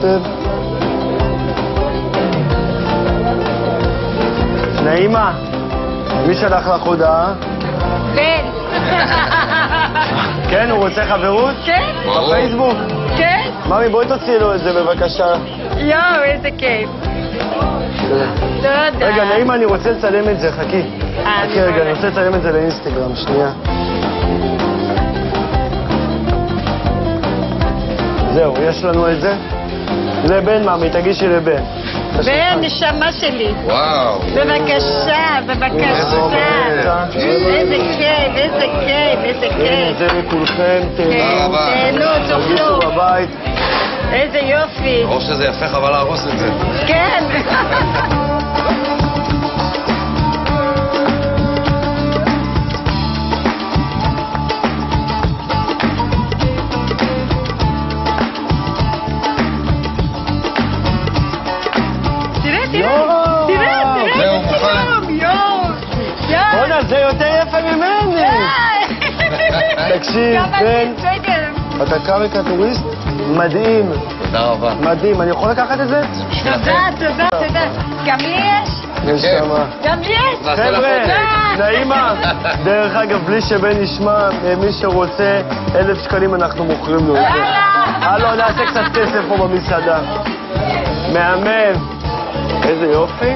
כותב? נעימה, מי שלח לך הודעה? בן. כן, הוא רוצה חברות? כן. בפייסבוק? כן. ממי, בואי תוציאי לו את זה בבקשה. יואו, איזה כיף. תודה. רגע, נעימה, אני רוצה לצלם את זה, חכי. חכי רגע, אני רוצה לצלם את זה לאינסטגרם, שנייה. זהו, יש לנו את זה? לבן, ממי, תגישי לבן. בן, נשמה שלי. וואו. בבקשה, בבקשה. איזה כיף, איזה כיף, איזה הנה, כיף. זה לכולכם, תהנו. תהנו, תרגישו תאכלו. בבית. איזה יופי. ברור שזה יפה, חבל להרוס את זה. כן. זהו, מוכן. בוא'נה, זה יותר יפה ממני. תקשיב, בן, אתה קריקטוריסט מדהים. תודה רבה. מדהים. אני יכול לקחת את זה? תודה. גם לי יש? יש כמה. גם לי יש? חבר'ה, נעימה, דרך אגב, בלי שבן ישמע, מי שרוצה 1,000 שקלים אנחנו מוכרים לו את זה. הלו, נעשה קצת כסף פה במסעדה. מהמם. איזה יופי.